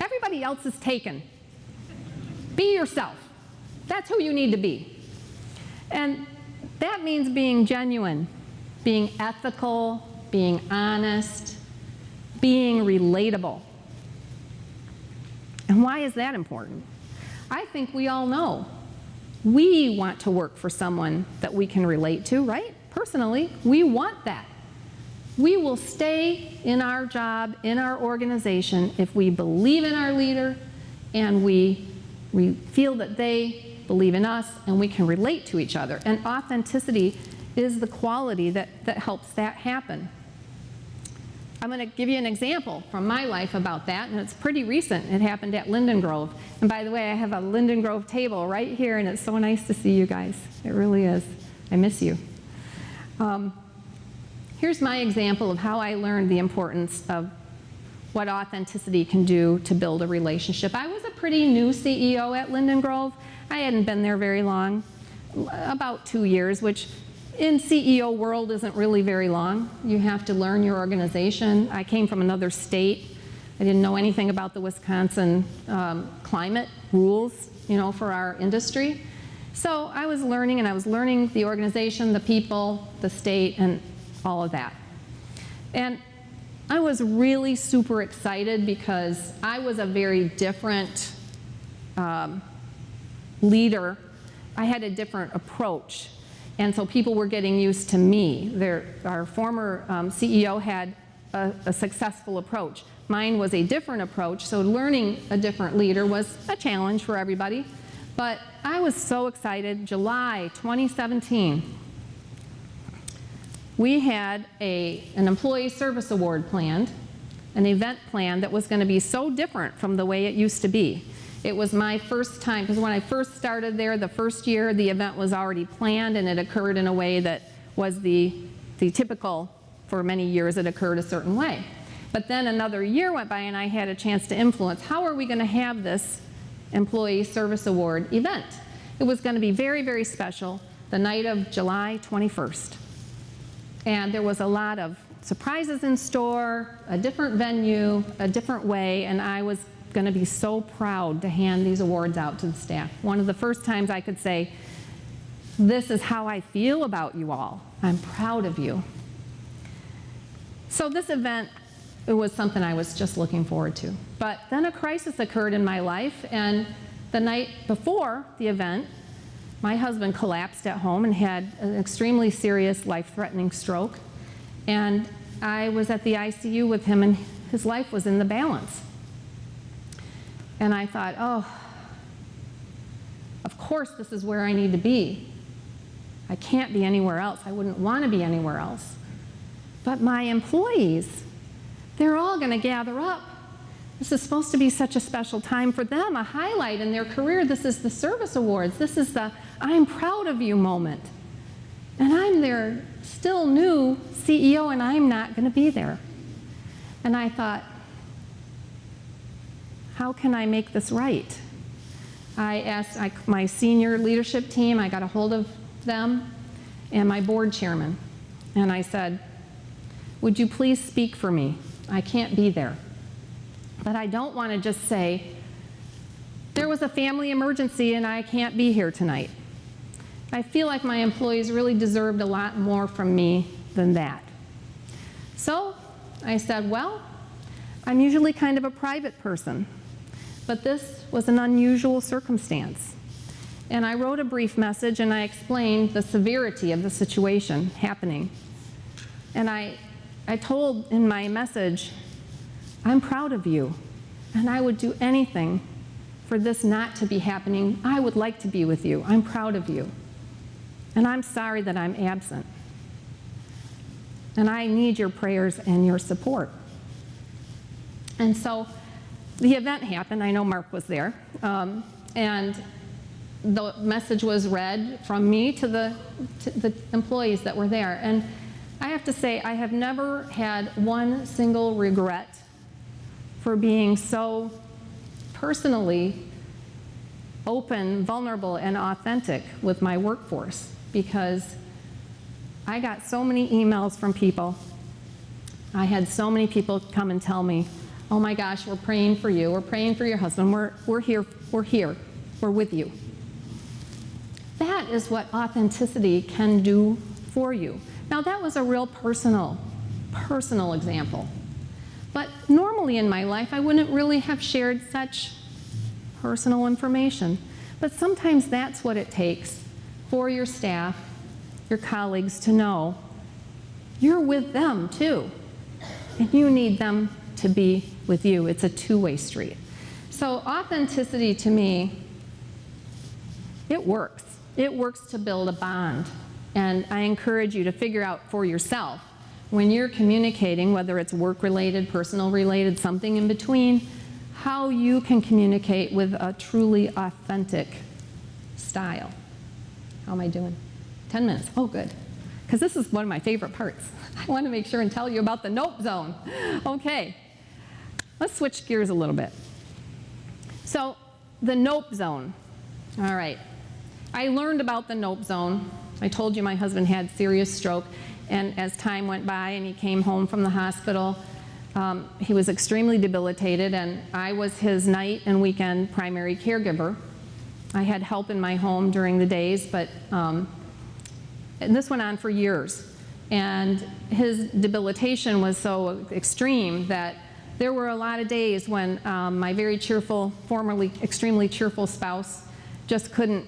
Everybody else is taken. Be yourself. That's who you need to be. And that means being genuine, being ethical, being honest, being relatable. And why is that important? I think we all know. We want to work for someone that we can relate to, right? Personally, we want that. We will stay in our job, in our organization, if we believe in our leader and we feel that they believe in us and we can relate to each other. And authenticity is the quality that helps that happen. I'm going to give you an example from my life about that, and it's pretty recent. It happened at Linden Grove. And by the way, I have a Linden Grove table right here, and it's so nice to see you guys. It really is. I miss you. Here's my example of how I learned the importance of what authenticity can do to build a relationship. I was a pretty new CEO at Linden Grove. I hadn't been there very long, about 2 years, which in CEO world isn't really very long. You have to learn your organization. I came from another state. I didn't know anything about the Wisconsin climate rules, for our industry. So I was learning, and I was learning the organization, the people, the state, and all of that. And I was really super excited because I was a very different leader. I had a different approach. And so people were getting used to me. Our former CEO had a successful approach. Mine was a different approach, so learning a different leader was a challenge for everybody. But I was so excited. July 2017, we had an employee service award planned, an event planned that was going to be so different from the way it used to be. It was my first time, because when I first started there, the first year, the event was already planned, and it occurred in a way that was the typical, for many years, it occurred a certain way. But then another year went by, and I had a chance to influence. How are we going to have this Employee Service Award event? It was going to be very, very special, the night of July 21st. And there was a lot of surprises in store, a different venue, a different way, and I was going to be so proud to hand these awards out to the staff. One of the first times I could say, this is how I feel about you all. I'm proud of you. So this event, it was something I was just looking forward to. But then a crisis occurred in my life, and the night before the event, my husband collapsed at home and had an extremely serious, life-threatening stroke. And I was at the ICU with him, and his life was in the balance. And I thought, oh, of course this is where I need to be. I can't be anywhere else. I wouldn't want to be anywhere else. But my employees, they're all going to gather up. This is supposed to be such a special time for them, a highlight in their career. This is the service awards. This is the I'm proud of you moment. And I'm their still new CEO, and I'm not going to be there. And I thought, how can I make this right? I asked my senior leadership team, I got a hold of them, and my board chairman. And I said, would you please speak for me? I can't be there. But I don't want to just say, there was a family emergency and I can't be here tonight. I feel like my employees really deserved a lot more from me than that. So I said, well, I'm usually kind of a private person, but this was an unusual circumstance. And I wrote a brief message and I explained the severity of the situation happening. And I told in my message, I'm proud of you, and I would do anything for this not to be happening. I would like to be with you. I'm proud of you. And I'm sorry that I'm absent. And I need your prayers and your support. And so the event happened. I know Mark was there. And the message was read from me to the employees that were there. And I have to say, I have never had one single regret for being so personally open, vulnerable, and authentic with my workforce, because I got so many emails from people. I had so many people come and tell me, oh my gosh, we're praying for you. We're praying for your husband. We're here. We're with you. That is what authenticity can do for you. Now, that was a real personal example. But normally in my life, I wouldn't really have shared such personal information. But sometimes that's what it takes for your staff, your colleagues to know you're with them too. And you need them to be with you. It's a two-way street. So authenticity to me, it works. It works to build a bond. And I encourage you to figure out for yourself, when you're communicating, whether it's work-related, personal-related, something in between, how you can communicate with a truly authentic style. How am I doing? 10 minutes. Oh, good. Because this is one of my favorite parts. I want to make sure and tell you about the Nope Zone. Okay. Let's switch gears a little bit. So, the Nope Zone. All right. I learned about the Nope Zone. I told you my husband had serious stroke, and as time went by and he came home from the hospital, he was extremely debilitated, and I was his night and weekend primary caregiver. I had help in my home during the days, but and this went on for years. And his debilitation was so extreme that there were a lot of days when my very cheerful, formerly extremely cheerful spouse just couldn't,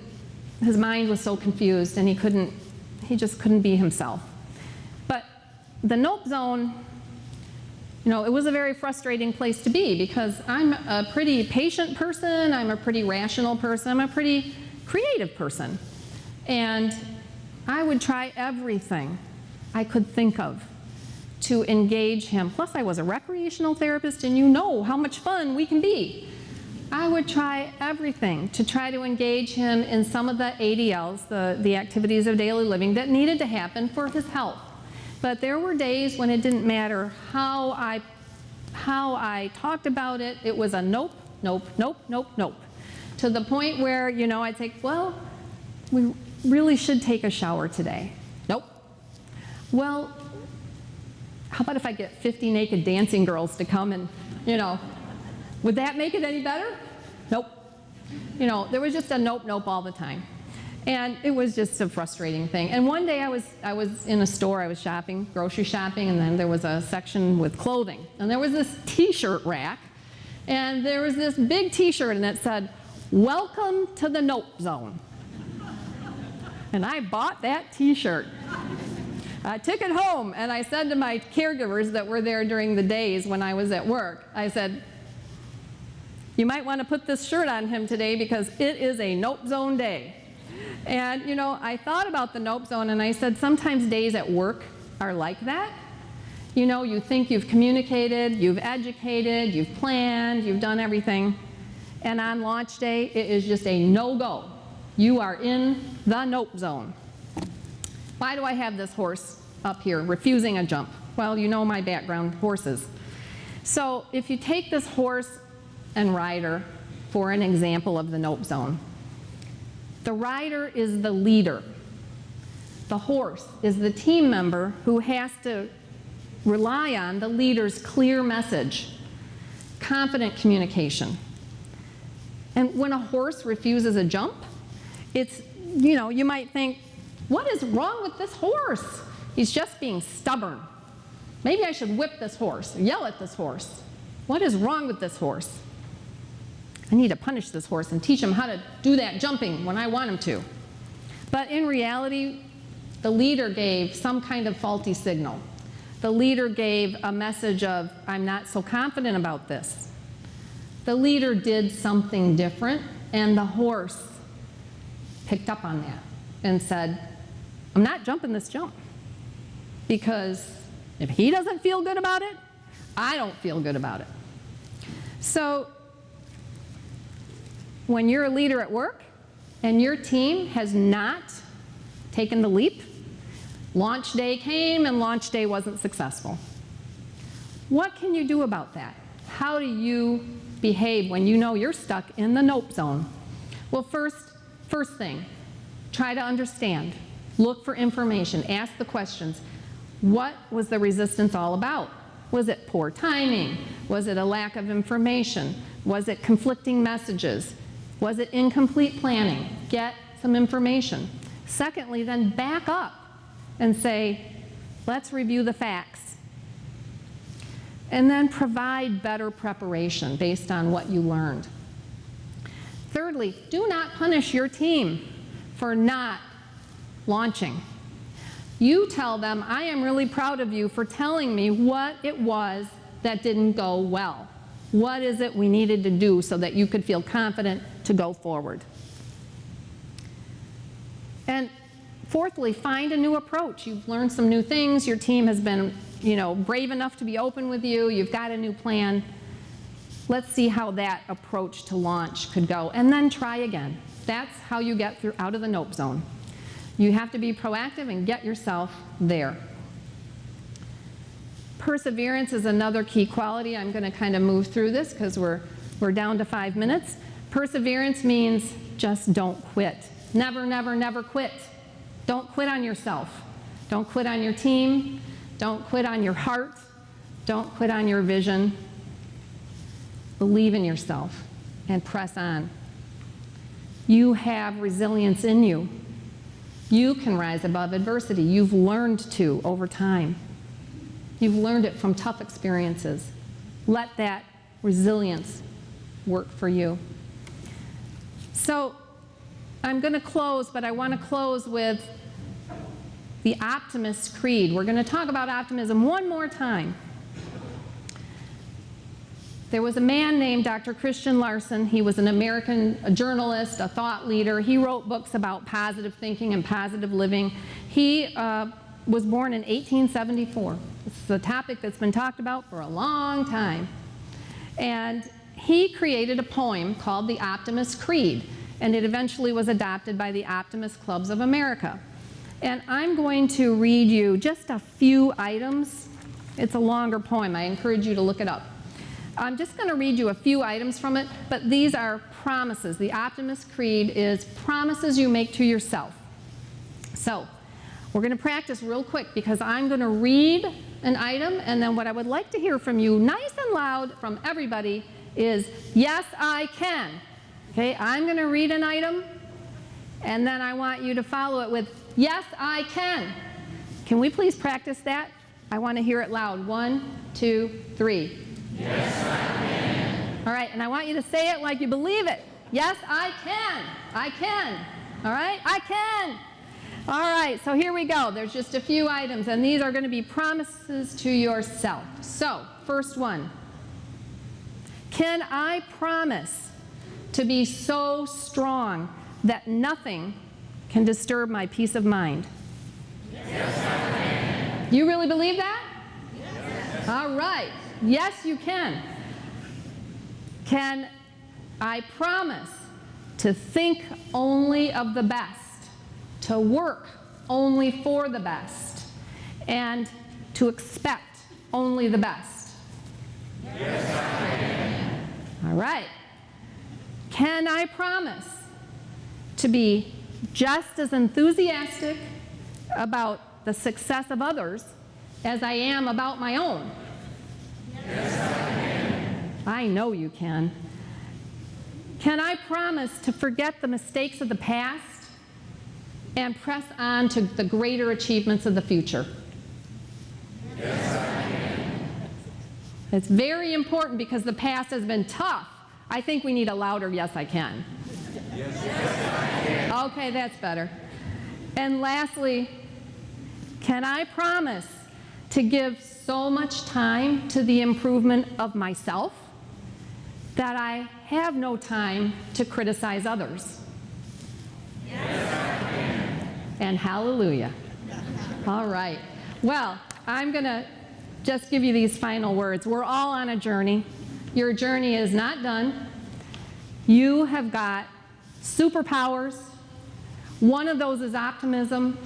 his mind was so confused and he just couldn't be himself. But the Nope Zone, you know, it was a very frustrating place to be because I'm a pretty patient person, I'm a pretty rational person, I'm a pretty creative person. And I would try everything I could think of to engage him. Plus I was a recreational therapist, and you know how much fun we can be. I would try everything to try to engage him in some of the ADLs, the activities of daily living, that needed to happen for his health. But there were days when it didn't matter how I talked about it. It was a nope, nope, nope, nope, nope. To the point where, you know, I'd say, well, we really should take a shower today. Nope. Well, how about if I get 50 naked dancing girls to come and, you know, would that make it any better? Nope. You know, there was just a nope, nope all the time. And it was just a frustrating thing. And one day I was in a store, I was shopping, grocery shopping, and then there was a section with clothing. And there was this t-shirt rack, and there was this big t-shirt, and it said, "Welcome to the Nope Zone." And I bought that t-shirt. I took it home, and I said to my caregivers that were there during the days when I was at work, I said, "You might want to put this shirt on him today because it is a Nope Zone day." And, you know, I thought about the Nope Zone, and I said sometimes days at work are like that. You know, you think you've communicated, you've educated, you've planned, you've done everything, and on launch day, it is just a no-go. You are in the Nope Zone. Why do I have this horse up here refusing a jump? Well, you know my background, horses. So if you take this horse and rider for an example of the Nope Zone, the rider is the leader. The horse is the team member who has to rely on the leader's clear message, confident communication. And when a horse refuses a jump, it's, you know, you might think, what is wrong with this horse? He's just being stubborn. Maybe I should whip this horse, yell at this horse. What is wrong with this horse? I need to punish this horse and teach him how to do that jumping when I want him to. But in reality, the leader gave some kind of faulty signal. The leader gave a message of, I'm not so confident about this. The leader did something different, and the horse picked up on that and said, I'm not jumping this jump, because if he doesn't feel good about it, I don't feel good about it. So when you're a leader at work and your team has not taken the leap, launch day came and launch day wasn't successful. What can you do about that? How do you behave when you know you're stuck in the Nope Zone? Well, first thing, try to understand. Look for information. Ask the questions. What was the resistance all about? Was it poor timing? Was it a lack of information? Was it conflicting messages? Was it incomplete planning? Get some information. Secondly, then back up and say, let's review the facts. And then provide better preparation based on what you learned. Thirdly, do not punish your team for not launching. You tell them, I am really proud of you for telling me what it was that didn't go well. What is it we needed to do so that you could feel confident to go forward? And fourthly, find a new approach. You've learned some new things. Your team has been, brave enough to be open with you. You've got a new plan. Let's see how that approach to launch could go. And then try again. That's how you get out of the Nope Zone. You have to be proactive and get yourself there. Perseverance is another key quality. I'm going to kind of move through this because we're down to 5 minutes. Perseverance means just don't quit. Never, never, never quit. Don't quit on yourself. Don't quit on your team. Don't quit on your heart. Don't quit on your vision. Believe in yourself and press on. You have resilience in you. You can rise above adversity. You've learned to over time. You've learned it from tough experiences. Let that resilience work for you. So I'm going to close, but I want to close with the Optimist's Creed. We're going to talk about optimism one more time. There was a man named Dr. Christian Larson. He was an American journalist, a thought leader. He wrote books about positive thinking and positive living. He was born in 1874. This is a topic that's been talked about for a long time. And he created a poem called the Optimist Creed, and it eventually was adopted by the Optimist Clubs of America. And I'm going to read you just a few items. It's a longer poem. I encourage you to look it up. I'm just going to read you a few items from it, but these are promises. The Optimist Creed is promises you make to yourself. So we're going to practice real quick because I'm going to read an item, and then what I would like to hear from you, nice and loud from everybody, is yes, I can. Okay, I'm going to read an item, and then I want you to follow it with yes, I can. Can we please practice that? I want to hear it loud. 1, 2, 3. Yes, I can. All right, and I want you to say it like you believe it. Yes, I can. I can. All right, I can. All right, so here we go. There's just a few items, and these are going to be promises to yourself. So, first one. Can I promise to be so strong that nothing can disturb my peace of mind? Yes, I can. You really believe that? Yes. All right. Yes, you can. Can I promise to think only of the best, to work only for the best, and to expect only the best? Yes, I can. All right. Can I promise to be just as enthusiastic about the success of others as I am about my own? Yes, I can. I know you can. Can I promise to forget the mistakes of the past and press on to the greater achievements of the future? Yes, I can. It's very important because the past has been tough. I think we need a louder yes, I can. Yes, I can. Okay, that's better. And lastly, can I promise to give so much time to the improvement of myself that I have no time to criticize others? Yes, I can. And hallelujah. All right. Well, I'm going to just give you these final words. We're all on a journey. Your journey is not done. You have got superpowers. One of those is optimism.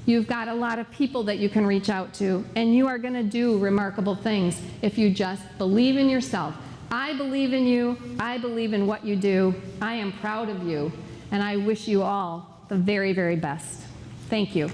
You've got a lot of people that you can reach out to, and you are going to do remarkable things if you just believe in yourself. I believe in you. I believe in what you do. I am proud of you, and I wish you all the very, very best. Thank you.